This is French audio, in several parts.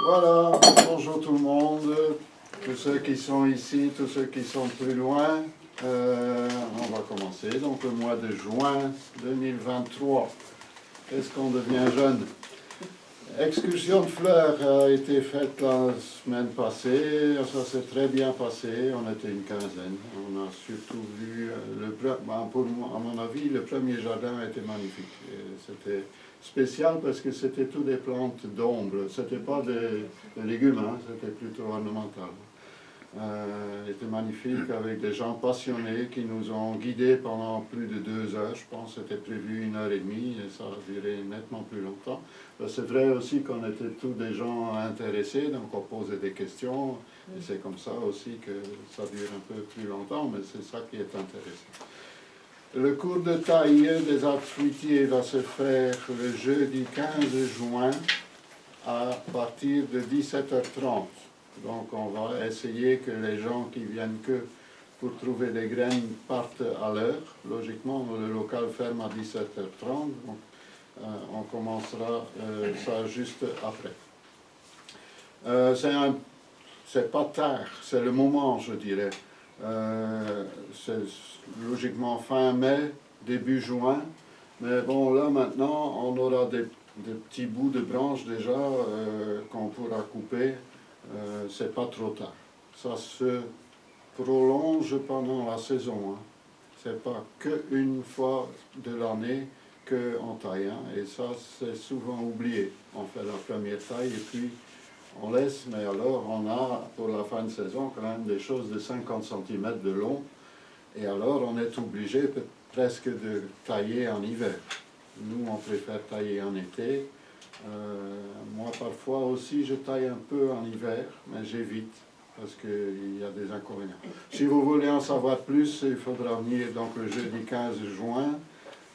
Voilà, bonjour tout le monde, tous ceux qui sont ici, tous ceux qui sont plus loin. On va commencer, donc le mois de juin 2023. Est-ce qu'on devient jeune? Excursion de fleurs a été faite la semaine passée, ça s'est très bien passé, on était une quinzaine. On a surtout vu, pour moi, à mon avis, le premier jardin était magnifique. C'était spécial parce que c'était tout des plantes d'ombre, c'était pas des légumes, hein, c'était plutôt ornemental. Était magnifique avec des gens passionnés qui nous ont guidés pendant plus de 2 heures. Je pense que c'était prévu 1 heure et demie et ça a duré nettement plus longtemps. C'est vrai aussi qu'on était tous des gens intéressés, donc on posait des questions et c'est comme ça aussi que ça dure un peu plus longtemps, mais c'est ça qui est intéressant. Le cours de taille des arbres fruitiers va se faire le jeudi 15 juin à partir de 17h30. Donc on va essayer que les gens qui viennent que pour trouver des graines partent à l'heure. Logiquement, le local ferme à 17h30, donc on commencera ça juste après. C'est pas tard, c'est le moment, je dirais. C'est logiquement fin mai, début juin. Mais bon, là maintenant, on aura des petits bouts de branches déjà qu'on pourra couper. C'est pas trop tard. Ça se prolonge pendant la saison. Hein. C'est pas qu'une fois de l'année qu'on taille. Hein. Et ça, c'est souvent oublié. On fait la première taille et puis on laisse. Mais alors, on a pour la fin de saison quand même des choses de 50 cm de long. Et alors, on est obligé presque de tailler en hiver. Nous, on préfère tailler en été. Moi, parfois aussi, je taille un peu en hiver, mais j'évite parce qu'il y a des inconvénients. Si vous voulez en savoir plus, il faudra venir donc le jeudi 15 juin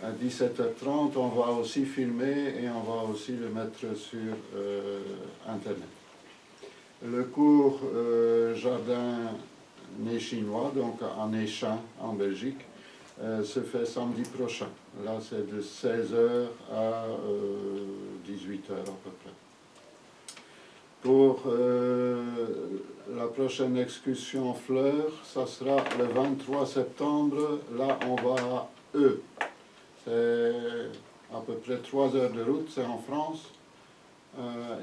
à 17h30. On va aussi filmer et on va aussi le mettre sur Internet. Le cours jardin nez chinois, donc à Néchin, en Belgique, se fait samedi prochain. Là, c'est de 16h à 18h à peu près. Pour la prochaine excursion fleurs, ça sera le 23 septembre. Là, on va à Eu. C'est à peu près 3 heures de route, c'est en France.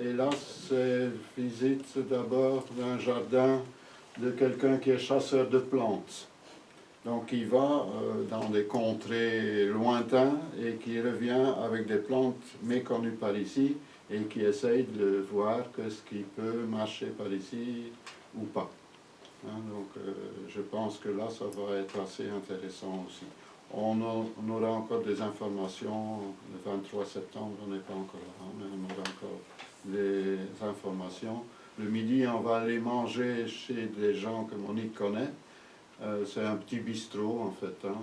Et là, c'est visite d'abord d'un jardin de quelqu'un qui est chasseur de plantes. Donc il va dans des contrées lointains et qui revient avec des plantes méconnues par ici et qui essaye de voir ce qui peut marcher par ici ou pas. Hein, donc je pense que là ça va être assez intéressant aussi. On aura encore des informations, le 23 septembre on n'est pas encore là, mais on aura encore des informations. Le midi on va aller manger chez des gens que Monique connaît. C'est un petit bistrot en fait. Hein.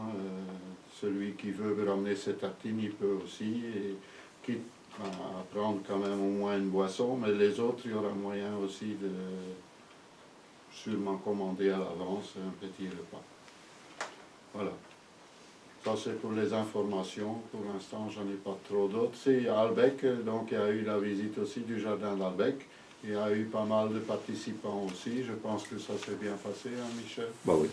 Celui qui veut ramener ses tartines, il peut aussi, et quitte à prendre quand même au moins une boisson, mais les autres, il y aura moyen aussi de sûrement commander à l'avance un petit repas. Voilà. Ça c'est pour les informations. Pour l'instant, j'en ai pas trop d'autres. C'est à Albec, donc il y a eu la visite aussi du jardin d'Albec. Il y a eu pas mal de participants aussi. Je pense que ça s'est bien passé, hein, Michel? Bah oui.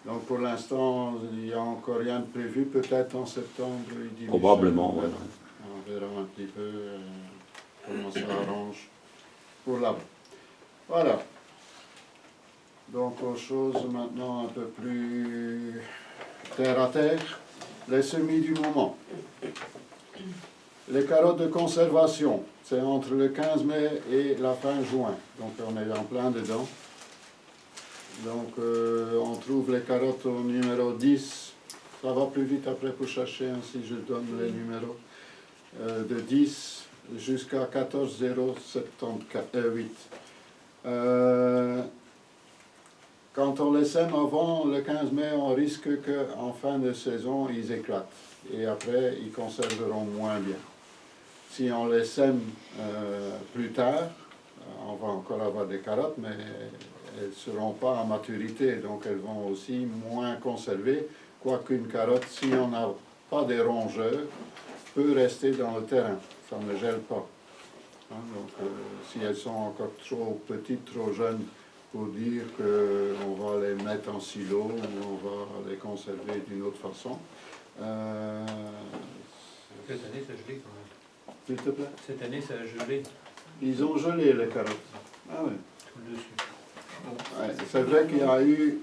Donc pour l'instant, il n'y a encore rien de prévu. Peut-être en septembre, il dit Probablement, Michel, oui. on verra un petit peu comment ça arrange pour là-bas. Voilà. Donc aux choses maintenant un peu plus terre à terre. Les semis du moment. Les carottes de conservation, c'est entre le 15 mai et la fin juin. Donc on est en plein dedans. Donc on trouve les carottes au numéro 10. Ça va plus vite après pour chercher, hein, si je donne les numéros. De 10 jusqu'à 14,078. Quand on les sème avant le 15 mai, on risque qu'en fin de saison, ils éclatent. Et après, ils conserveront moins bien. Si on les sème plus tard, on va encore avoir des carottes, mais elles ne seront pas à maturité, donc elles vont aussi moins conserver, quoiqu'une carotte, si on n'a pas des rongeurs, peut rester dans le terrain, ça ne gèle pas. Hein, donc, si elles sont encore trop petites, trop jeunes pour dire qu'on va les mettre en silo ou on va les conserver d'une autre façon. Cette année, ça a gelé quand même. S'il te plaît? Cette année, ça a gelé Ils ont gelé les carottes. Ah oui. tout le dessus. Ouais, c'est vrai qu'il y a eu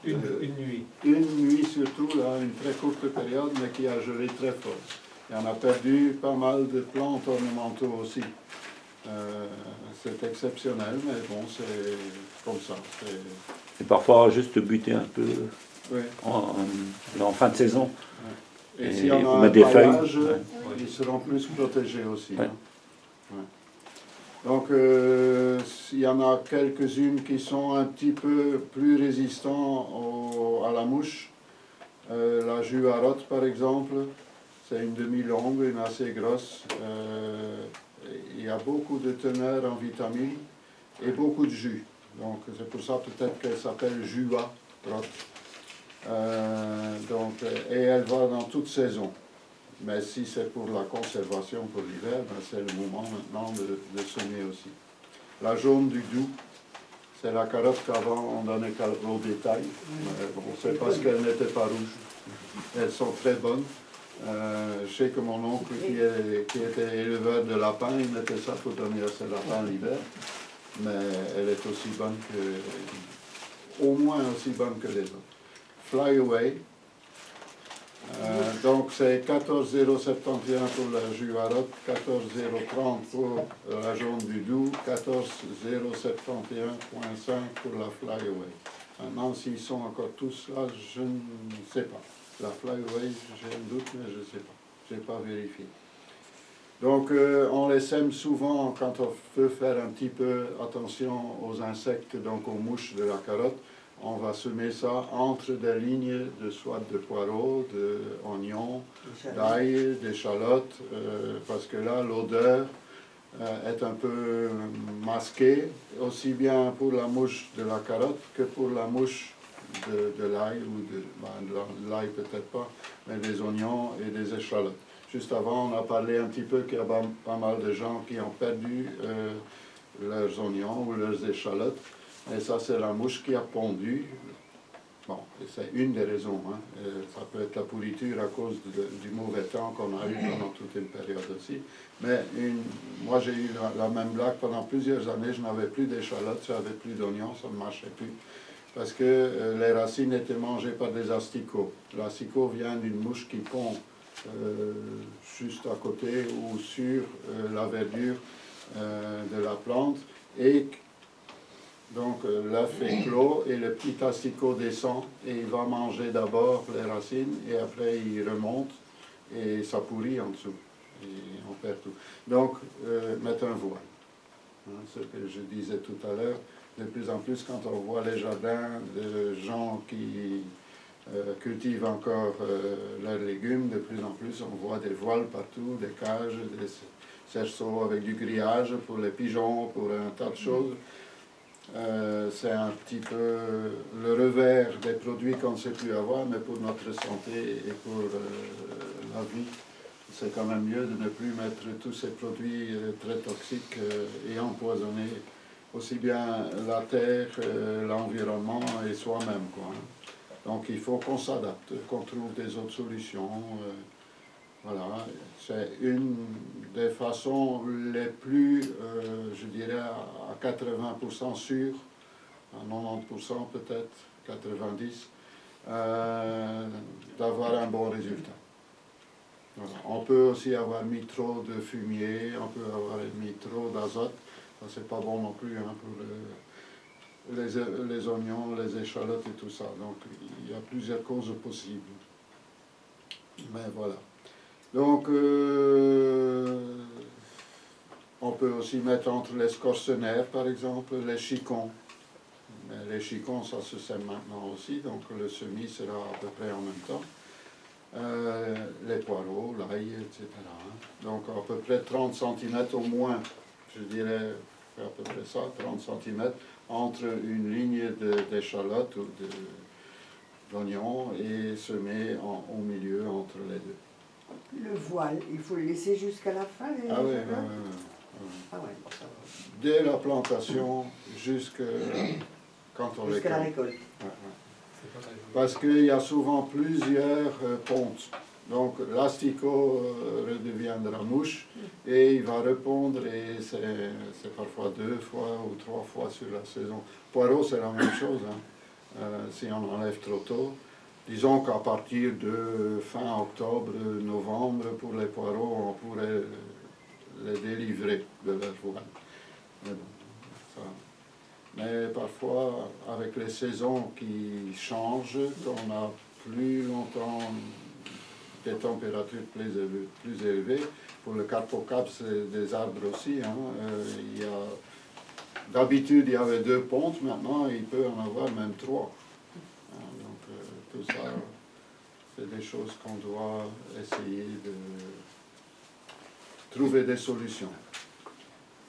Une nuit. une nuit surtout, là, une très courte période, mais qui a gelé très fort. Et on a perdu pas mal de plantes ornementaux aussi. C'est exceptionnel, mais bon, c'est comme ça. Et parfois juste buter un peu Oui. en fin de saison. Et Et si on vous a un mettez des feuilles. paillage, Ouais. ils seront plus protégés aussi. Ouais. Hein. Ouais. Donc, il y en a quelques-unes qui sont un petit peu plus résistantes à la mouche. La juarotte, par exemple, c'est une demi-longue, une assez grosse. Il y a beaucoup de teneur en vitamines et beaucoup de jus. Donc, c'est pour ça peut-être qu'elle s'appelle juarotte. Et elle va dans toute saison. Mais si c'est pour la conservation pour l'hiver, ben c'est le moment maintenant de semer aussi. La jaune du Doubs, c'est la carotte qu'avant on donnait au détail. Bon, c'est parce qu'elles n'étaient pas rouges. Elles sont très bonnes. Je sais que mon oncle qui était éleveur de lapins, il mettait ça pour donner à ses lapins l'hiver. Mais elle est aussi bonne que, au moins aussi bonne que les autres. Fly Away. Donc c'est 14,071 pour la juarotte, 14,030 pour la jaune du Doubs, 14,071,5 pour la Fly Away. Maintenant, s'ils sont encore tous là, je ne sais pas. La Fly Away, j'ai un doute, mais je ne sais pas. Je n'ai pas vérifié. Donc on les sème souvent quand on veut faire un petit peu attention aux insectes, donc aux mouches de la carotte. On va semer ça entre des lignes de soit de poireaux, d'oignons, d'ail, d'échalotes, parce que là l'odeur est un peu masquée, aussi bien pour la mouche de la carotte que pour la mouche de l'ail, ou de l'ail peut-être pas, mais des oignons et des échalotes. Juste avant, on a parlé un petit peu qu'il y a pas mal de gens qui ont perdu leurs oignons ou leurs échalotes. Et ça, c'est la mouche qui a pondu. Bon, c'est une des raisons. Hein. Ça peut être la pourriture à cause du mauvais temps qu'on a eu pendant toute une période aussi. Mais moi, j'ai eu la même blague pendant plusieurs années. Je n'avais plus d'échalotes, je n'avais plus d'oignons, ça ne marchait plus. Parce que les racines étaient mangées par des asticots. L'asticot vient d'une mouche qui pond juste à côté ou sur la verdure de la plante. Et donc l'œuf est clos et le petit asticot descend et il va manger d'abord les racines et après il remonte et ça pourrit en dessous. Et on perd tout. Donc mettre un voile. Hein, ce que je disais tout à l'heure, de plus en plus quand on voit les jardins de gens qui cultivent encore leurs légumes, de plus en plus on voit des voiles partout, des cages, des cerceaux avec du grillage pour les pigeons, pour un tas de choses. C'est un petit peu le revers des produits qu'on ne sait plus avoir, mais pour notre santé et pour la vie, c'est quand même mieux de ne plus mettre tous ces produits très toxiques et empoisonnés, aussi bien la terre, l'environnement et soi-même, quoi. Donc il faut qu'on s'adapte, qu'on trouve des autres solutions. Voilà, c'est une des façons les plus, je dirais, à 80% sûres, à 90% peut-être, 90%, d'avoir un bon résultat. Voilà. On peut aussi avoir mis trop de fumier, on peut avoir mis trop d'azote, ça c'est pas bon non plus hein, pour les oignons, les échalotes et tout ça. Donc il y a plusieurs causes possibles. Mais voilà. Donc, on peut aussi mettre entre les scorcenaires, par exemple, les chicons. Mais les chicons, ça se sème maintenant aussi, donc le semis sera à peu près en même temps. Les poireaux, l'ail, etc. Donc, à peu près 30 cm au moins, je dirais à peu près ça, 30 cm, entre une ligne d'échalotes ou d'oignons et semer au milieu entre les deux. Le voile, il faut le laisser jusqu'à la fin. Ah oui, Ah ouais, bon, ça va. Dès la plantation jusqu'à quand on Jusqu'à la récolte. récolte. Ouais, ouais. C'est pas très joli. Parce qu'il y a souvent plusieurs pontes. Donc l'asticot redeviendra mouche et il va répondre et c'est parfois 2 fois ou 3 fois sur la saison. Poireau c'est la même chose, hein. Si on enlève trop tôt. Disons qu'à partir de fin octobre, novembre, pour les poireaux, on pourrait les délivrer de leur voile. Mais bon, ça. Mais parfois, avec les saisons qui changent, qu'on a plus longtemps des températures plus élevées, pour le carpocap, c'est des arbres aussi. Hein. D'habitude, il y avait 2 pontes, maintenant, il peut en avoir même 3. Hein, donc, tout ça, c'est des choses qu'on doit essayer de trouver des solutions.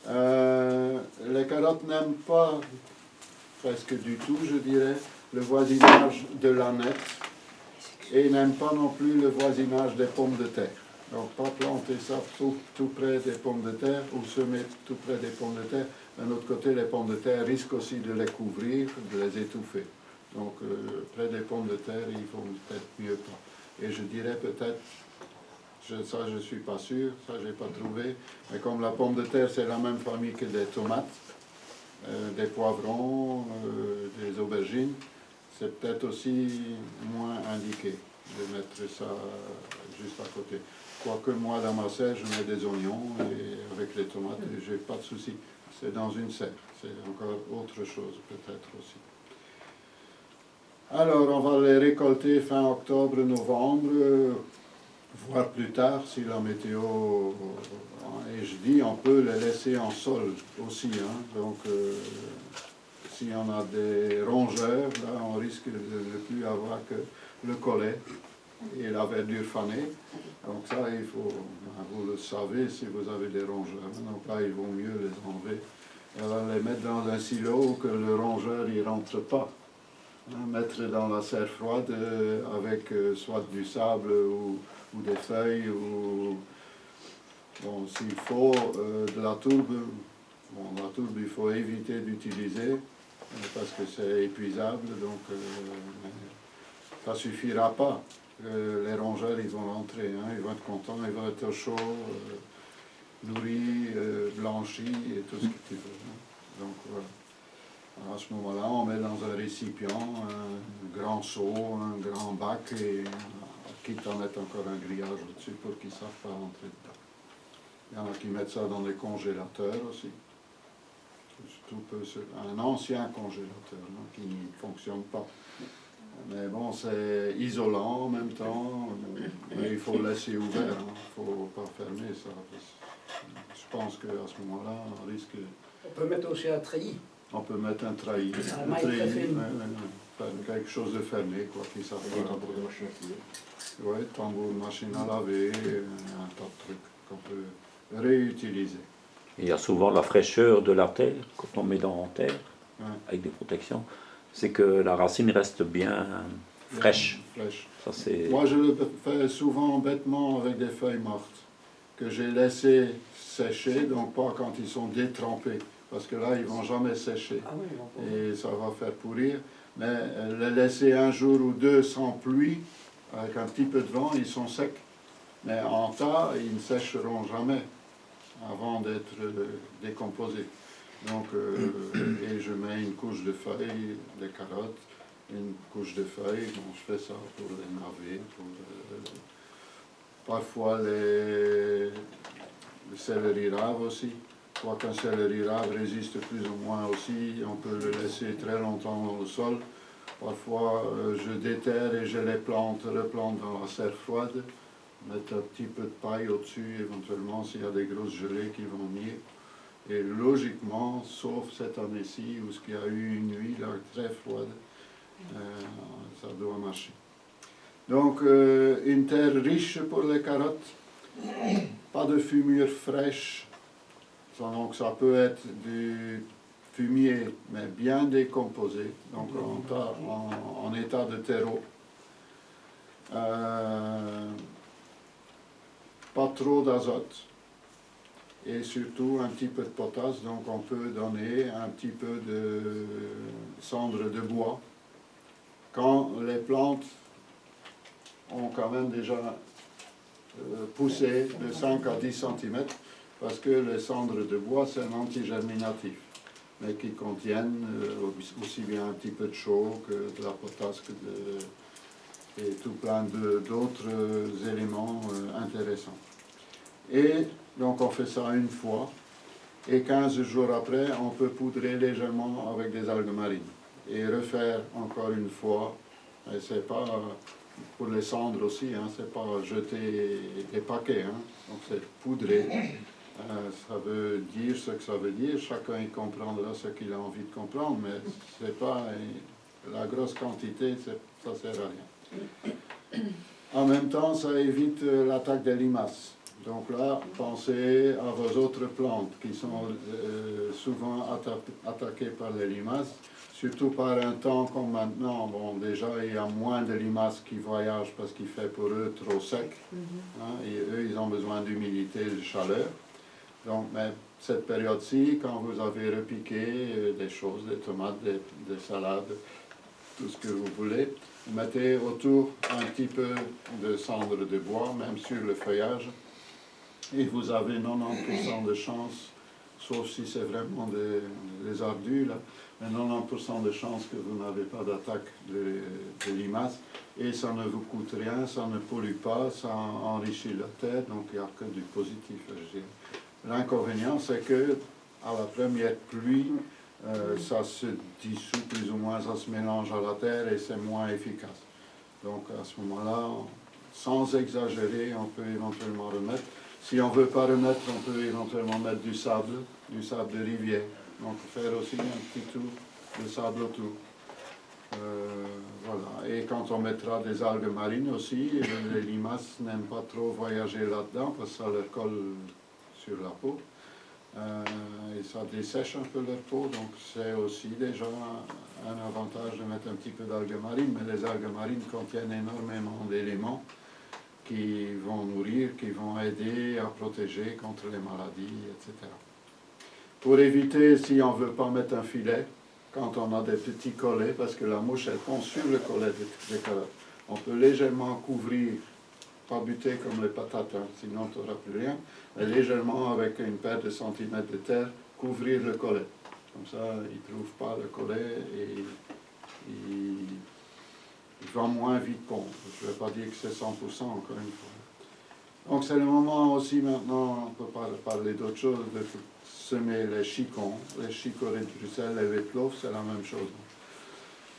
Les carottes n'aiment pas presque du tout, je dirais, le voisinage de l'ânette et n'aiment pas non plus le voisinage des pommes de terre. Donc pas planter ça tout près des pommes de terre ou semer tout près des pommes de terre. D'un autre côté, les pommes de terre risquent aussi de les couvrir, de les étouffer. Donc près des pommes de terre, il faut peut-être mieux pas. Et je dirais peut-être, ça je ne suis pas sûr, ça je n'ai pas trouvé, mais comme la pomme de terre c'est la même famille que des tomates, des poivrons, des aubergines, c'est peut-être aussi moins indiqué de mettre ça juste à côté. Quoique moi dans ma serre je mets des oignons et avec les tomates je n'ai pas de souci. C'est dans une serre, c'est encore autre chose peut-être aussi. Alors on va les récolter fin octobre, novembre, voire plus tard si la météo, et je dis on peut les laisser en sol aussi, hein. Donc si on a des rongeurs, là on risque de ne plus avoir que le collet et la verdure fanée. Donc ça il faut, vous le savez si vous avez des rongeurs, donc là il vaut mieux les enlever. Et alors les mettre dans un silo que le rongeur il rentre pas. Mettre dans la serre froide avec soit du sable ou des feuilles ou bon, s'il faut de la tourbe. Bon, la tourbe il faut éviter d'utiliser parce que c'est épuisable, donc ça suffira pas. Les rongeurs ils vont rentrer, hein, ils vont être contents, ils vont être chauds, nourris, blanchis et tout ce que tu veux. Hein. Donc voilà. À ce moment-là, on met dans un récipient un grand seau, un grand bac, et quitte à mettre encore un grillage au-dessus pour qu'ils ne savent pas rentrer dedans. Il y en a qui mettent ça dans des congélateurs aussi. Un ancien congélateur hein, qui ne fonctionne pas. Mais bon, c'est isolant en même temps, mais il faut le laisser ouvert, il ne faut pas fermer ça. Je pense qu'à ce moment-là, on risque... On peut mettre aussi un treillis. On peut mettre un treillis, Un maille très fine. quelque chose de fermé, quoi, qui s'appelle. Un tambour de machine à laver. Oui, tambour, machine à laver, un tas de trucs qu'on peut réutiliser. Et il y a souvent la fraîcheur de la terre, quand on met dans la terre, Ouais. avec des protections, c'est que la racine reste bien fraîche. Fraîche. Ça, c'est... Moi, je le fais souvent bêtement avec des feuilles mortes, que j'ai laissé sécher, donc pas quand ils sont détrempés, parce que là, ils ne vont jamais sécher. Ah oui, bon, bon. Et ça va faire pourrir. Mais les laisser un jour ou deux sans pluie, avec un petit peu de vent, ils sont secs. Mais en tas, ils ne sécheront jamais avant d'être décomposés. Donc, et je mets une couche de feuilles, des carottes, une couche de feuilles. Bon, je fais ça pour les navets, parfois le céleri rave aussi. Quoiqu'un céleri rave résiste plus ou moins aussi, on peut le laisser très longtemps dans le sol. Parfois, je déterre et je les replante dans la serre froide, mettre un petit peu de paille au-dessus, éventuellement s'il y a des grosses gelées qui vont venir. Et logiquement, sauf cette année-ci où il y a eu une nuit là, très froide, ça doit marcher. Donc, une terre riche pour les carottes, pas de fumure fraîche. Donc ça peut être du fumier, mais bien décomposé, donc en état de terreau. Pas trop d'azote. et surtout un petit peu de potasse, donc on peut donner un petit peu de cendre de bois quand les plantes ont quand même déjà poussé de 5 à 10 cm, parce que les cendres de bois c'est un antigerminatif, mais qui contiennent aussi bien un petit peu de chaux que de la potasse et tout plein d'autres éléments intéressants. Et donc on fait ça une fois, et 15 jours après, on peut poudrer légèrement avec des algues marines. Et refaire encore une fois, et c'est pas pour les cendres aussi, hein, c'est pas jeter des paquets, hein, donc c'est poudrer. Ça veut dire ce que ça veut dire, chacun y comprendra ce qu'il a envie de comprendre, mais c'est pas la grosse quantité, ça sert à rien. En même temps, ça évite l'attaque des limaces. Donc là, pensez à vos autres plantes qui sont souvent attaquées par les limaces, surtout par un temps comme maintenant. Bon, déjà, il y a moins de limaces qui voyagent parce qu'il fait pour eux trop sec. Hein, et eux, ils ont besoin d'humidité et de chaleur. Donc, mais cette période-ci, quand vous avez repiqué des choses, des tomates, des salades, tout ce que vous voulez, vous mettez autour un petit peu de cendre de bois, même sur le feuillage, et vous avez 90% de chance, sauf si c'est vraiment des ardus, là, mais 90% de chance que vous n'avez pas d'attaque de limaces, et ça ne vous coûte rien, ça ne pollue pas, ça enrichit la terre, donc il n'y a que du positif, je dirais. L'inconvénient, c'est que à la première pluie, ça se dissout plus ou moins, ça se mélange à la terre et c'est moins efficace. Donc à ce moment-là, sans exagérer, on peut éventuellement remettre. Si on ne veut pas remettre, on peut éventuellement mettre du sable de rivière. Donc faire aussi un petit tour de sable autour. Voilà. Et quand on mettra des algues marines aussi, les limaces n'aiment pas trop voyager là-dedans parce que ça leur colle sur la peau. Et ça dessèche un peu leur peau, donc c'est aussi déjà un avantage de mettre un petit peu d'algues marines, mais les algues marines contiennent énormément d'éléments qui vont nourrir, qui vont aider à protéger contre les maladies, etc. Pour éviter, si on ne veut pas mettre un filet, quand on a des petits collets, parce que la mouche elle pond sur le collet des carottes, on peut légèrement couvrir, pas buter comme les patates, hein, sinon tu n'auras plus rien, mais légèrement avec une paire de centimètres de terre, couvrir le collet. Comme ça, ils ne trouvent pas le collet et il va moins vite pondre. Je ne vais pas dire que c'est 100% encore une fois. Donc c'est le moment aussi maintenant, on peut parler d'autre chose, de semer les chicons. Les chicorées de Bruxelles, les Wetlof, c'est la même chose.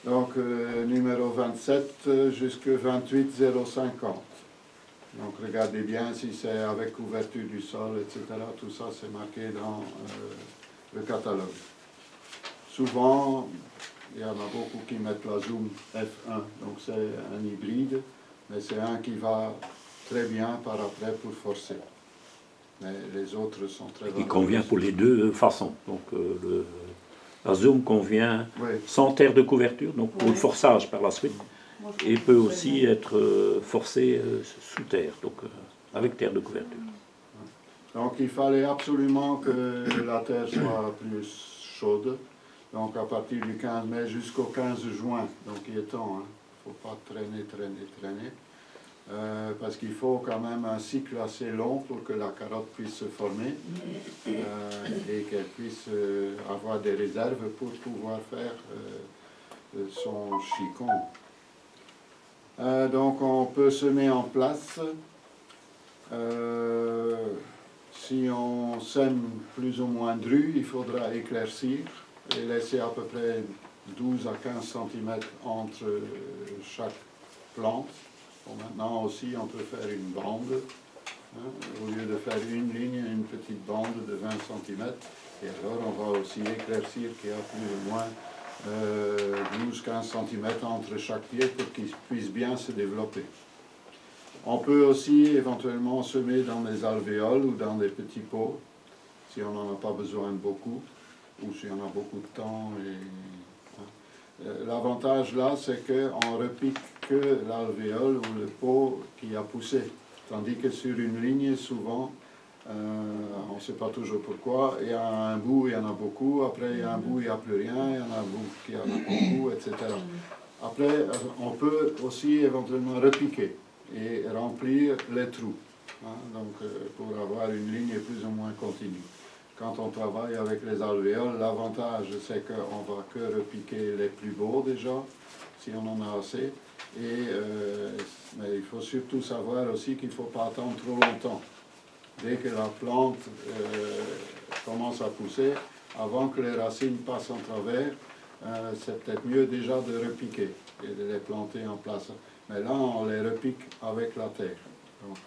Donc numéro 27 jusqu'à 28 050. Donc regardez bien si c'est avec couverture du sol, etc. Tout ça c'est marqué dans le catalogue. Souvent, il y en a beaucoup qui mettent la Zoom F1, donc c'est un hybride, mais c'est un qui va très bien par après pour forcer. Mais les autres sont très Il convient pour les deux façons. Donc la Zoom convient sans terre de couverture, donc pour le forçage par la suite. Et peut aussi être forcé sous terre, donc avec terre de couverture. Donc il fallait absolument que la terre soit plus chaude. Donc à partir du 15 mai jusqu'au 15 juin, donc il est temps, il ne faut pas traîner. Parce qu'il faut quand même un cycle assez long pour que la carotte puisse se former et qu'elle puisse avoir des réserves pour pouvoir faire son chicon. Donc on peut semer en place. Si on sème plus ou moins dru, il faudra éclaircir et laisser à peu près 12 à 15 cm entre chaque plante. Bon, maintenant aussi on peut faire une bande, hein, au lieu de faire une ligne, une petite bande de 20 cm. Et alors on va aussi éclaircir qu'il y a plus ou moins 12-15 cm entre chaque pied pour qu'il puisse bien se développer. On peut aussi éventuellement semer dans des alvéoles ou dans des petits pots, si on n'en a pas besoin de beaucoup, ou si on a beaucoup de temps. L'avantage là, c'est qu'on repique que l'alvéole ou le pot qui a poussé, tandis que sur une ligne, souvent, on ne sait pas toujours pourquoi. Il y a un bout, il y en a beaucoup. Après, il y a un bout, il n'y a plus rien. Il y en a un bout qui en a beaucoup, etc. Après, on peut aussi éventuellement repiquer et remplir les trous. Hein, donc, pour avoir une ligne plus ou moins continue. Quand on travaille avec les alvéoles, l'avantage c'est qu'on ne va que repiquer les plus beaux déjà, si on en a assez. Mais il faut surtout savoir aussi qu'il ne faut pas attendre trop longtemps. Dès que la plante commence à pousser, avant que les racines passent en travers, c'est peut-être mieux déjà de repiquer et de les planter en place. Mais là, on les repique avec la terre. Donc,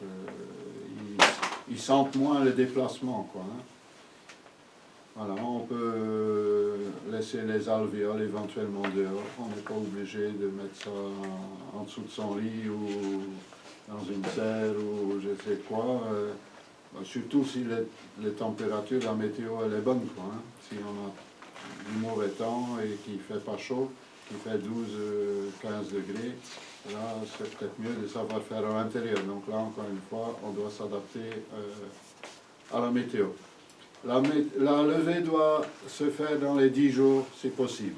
ils sentent moins le déplacement, quoi, hein. Voilà, on peut laisser les alvéoles éventuellement dehors. On n'est pas obligé de mettre ça en dessous de son lit ou dans une serre ou je sais quoi. Surtout si les températures, la météo, elle est bonne, quoi, hein. Si on a du mauvais temps et qu'il ne fait pas chaud, qu'il fait 12-15 degrés, là, c'est peut-être mieux de savoir faire à l'intérieur. Donc là, encore une fois, on doit s'adapter à la météo. La levée doit se faire dans les 10 jours, si possible.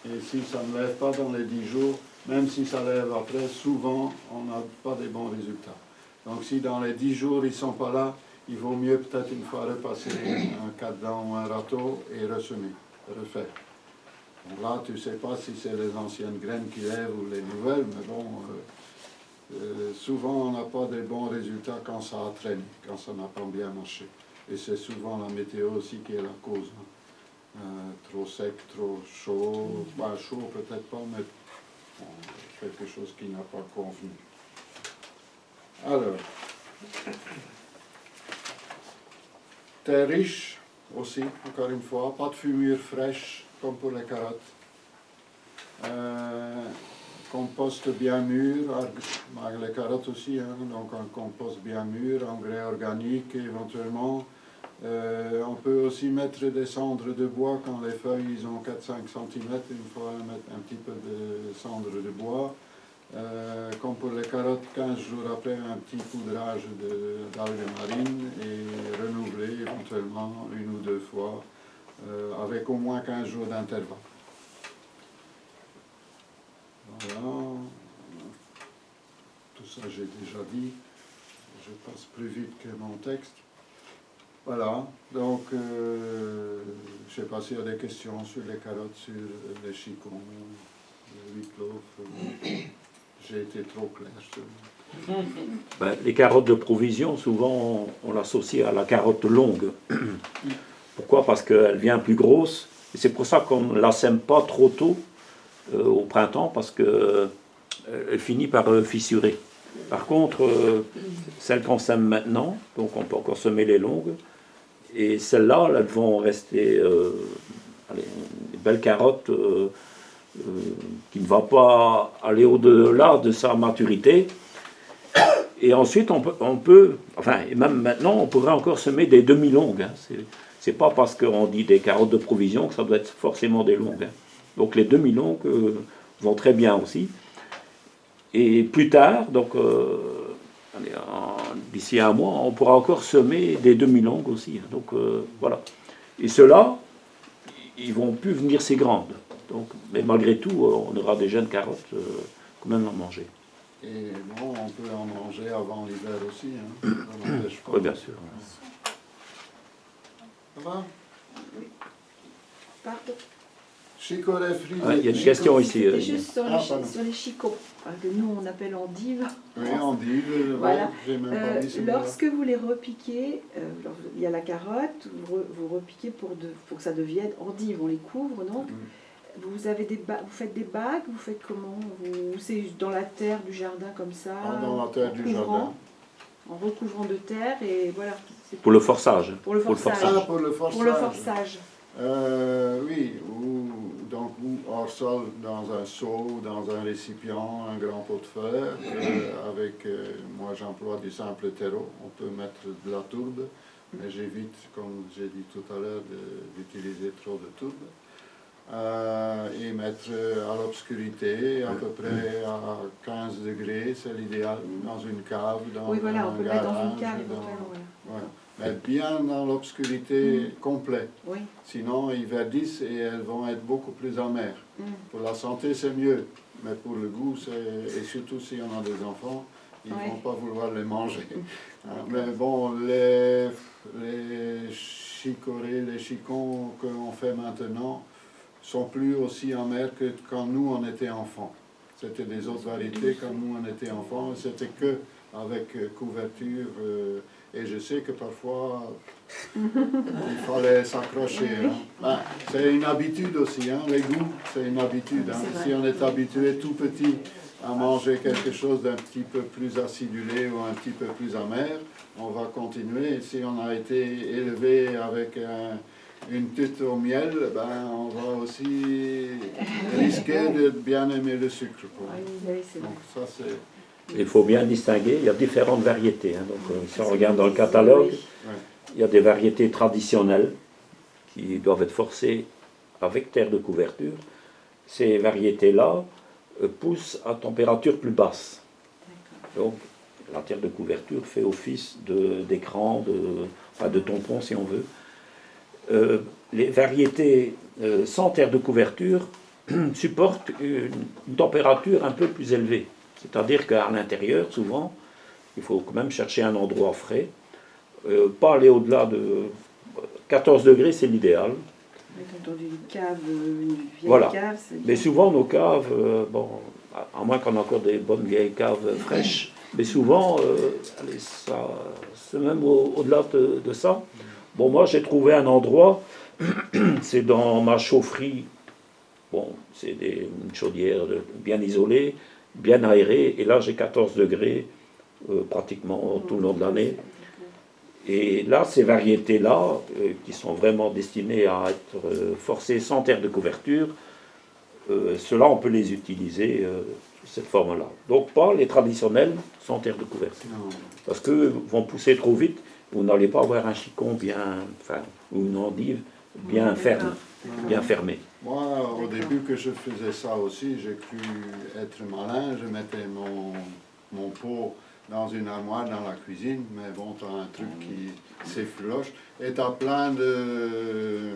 Et si ça ne lève pas dans les 10 jours, même si ça lève après, souvent, on n'a pas des bons résultats. Donc si dans les 10 jours, ils ne sont pas là, il vaut mieux peut-être une fois repasser un cadran ou un râteau et ressemer, refaire. Donc là, tu ne sais pas si c'est les anciennes graines qui lèvent ou les nouvelles, mais bon, souvent on n'a pas de bons résultats quand ça a traîné, quand ça n'a pas bien marché. Et c'est souvent la météo aussi qui est la cause. Hein. Trop sec, trop chaud, pas chaud peut-être pas, mais bon, quelque chose qui n'a pas convenu. Alors, terre riche aussi, encore une fois, pas de fumure fraîche comme pour les carottes. Compost bien mûr, les carottes aussi, hein, donc un compost bien mûr, engrais organique éventuellement. On peut aussi mettre des cendres de bois quand les feuilles ils ont 4-5 cm, une fois mettre un petit peu de cendres de bois. Comme pour les carottes, 15 jours après, un petit poudrage d'algues marines et renouveler éventuellement une ou deux fois avec au moins 15 jours d'intervalle. Voilà, tout ça j'ai déjà dit, je passe plus vite que mon texte. Voilà, donc je ne sais pas s'il y a des questions sur les carottes, sur les chicons, les huitloaf. J'ai été trop clair. Ben, les carottes de provision, souvent on l'associe à la carotte longue. Pourquoi? Parce qu'elle vient plus grosse. Et c'est pour ça qu'on ne la sème pas trop tôt au printemps, parce qu'elle finit par fissurer. Par contre, celles qu'on sème maintenant, donc on peut encore semer les longues, et celles-là, elles vont rester des belles carottes qui ne vont pas aller au-delà de sa maturité. Et ensuite, on peut, enfin, et même maintenant, on pourrait encore semer des demi-longues. Hein. C'est pas parce qu'on dit des carottes de provision que ça doit être forcément des longues. Hein. Donc les demi-longues vont très bien aussi. Et plus tard, donc d'ici un mois, on pourra encore semer des demi-longues aussi. Hein. Donc voilà. Et ceux-là, ils vont plus venir si grandes. Donc, mais malgré tout, on aura des jeunes carottes quand même à manger. Et bon, on peut en manger avant l'hiver aussi. Hein. Ça n'empêche pas. Oui, bien sûr. Ça va? Oui. Pardon. Chicorée frisée. Ouais, il y a une question ici. C'était juste sur, pardon. sur les chicots, enfin, que nous on appelle endives. Oui, endive, Voilà. ouais, j'ai même pas dit celui-là. Lorsque vous les repiquez, il y a la carotte, vous repiquez pour que ça devienne endive, on les couvre donc. Vous avez vous faites des bagues, vous faites comment? C'est dans la terre du jardin comme ça? Dans la terre du jardin. En recouvrant de terre et voilà. Pour le forçage. Pour le forçage. Ah, pour le forçage. Pour le forçage. Oui, ou hors sol dans un seau, dans un récipient, un grand pot de fer, avec, moi j'emploie du simple terreau, on peut mettre de la tourbe, mais j'évite, comme j'ai dit tout à l'heure, d'utiliser trop de tourbe. Et mettre à l'obscurité, à peu près à 15 degrés, c'est l'idéal, dans une cave, dans oui, voilà, on peut le mettre dans une cave éventuellement. voilà. Ouais. mais bien dans l'obscurité complète. Oui. Sinon, ils verdissent et elles vont être beaucoup plus amères. Pour la santé, c'est mieux, mais pour le goût, et surtout si on a des enfants, ils ne vont pas vouloir les manger. Mais bon, les chicorées, les chicons qu'on fait maintenant sont plus aussi amers que quand nous, on était enfants. C'était des autres variétés quand nous, on était enfants. C'était que avec couverture. Et je sais que parfois, il fallait s'accrocher. C'est une habitude aussi, les goûts, c'est une habitude. Si on est habitué tout petit à manger quelque chose d'un petit peu plus acidulé ou un petit peu plus amer, on va continuer. Et si on a été élevé avec une tute au miel, on va aussi risquer de bien aimer le sucre. Donc ça, c'est... Il faut bien distinguer, il y a différentes variétés. Donc, si on regarde dans le catalogue, il y a des variétés traditionnelles qui doivent être forcées avec terre de couverture. Ces variétés-là poussent à température plus basse. Donc, la terre de couverture fait office d'écran, de tampon si on veut. Les variétés sans terre de couverture supportent une température un peu plus élevée. C'est-à-dire qu'à l'intérieur, souvent, il faut quand même chercher un endroit frais. Pas aller au-delà de 14 degrés, c'est l'idéal. Dans une cave, une Voilà. cave, mais souvent, nos caves, à moins qu'on ait encore des bonnes vieilles caves fraîches, mais souvent, c'est même au-delà de ça. Bon, moi, j'ai trouvé un endroit, c'est dans ma chaufferie. Bon, c'est une chaudière bien isolée, bien aérée, et là j'ai 14 degrés pratiquement tout le long de l'année. Et là, ces variétés-là, qui sont vraiment destinées à être forcées sans terre de couverture, ceux-là, on peut les utiliser sous cette forme-là. Donc pas les traditionnels sans terre de couverture. Parce qu'eux vont pousser trop vite, vous n'allez pas avoir un chicon ou une endive bien ferme, bien fermée. Moi, au début que je faisais ça aussi, j'ai cru être malin. Je mettais mon pot dans une armoire dans la cuisine, mais bon, tu as un truc qui s'effiloche et tu as plein de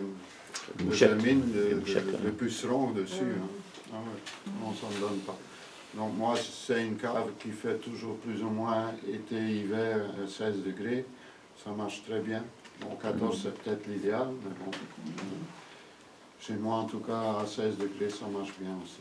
germines, de pucerons dessus. On s'en donne pas. Donc moi, c'est une cave qui fait toujours plus ou moins été-hiver 16 degrés. Ça marche très bien. Bon, 14 c'est peut-être l'idéal, mais bon. Chez moi, en tout cas, à 16 degrés, ça marche bien aussi.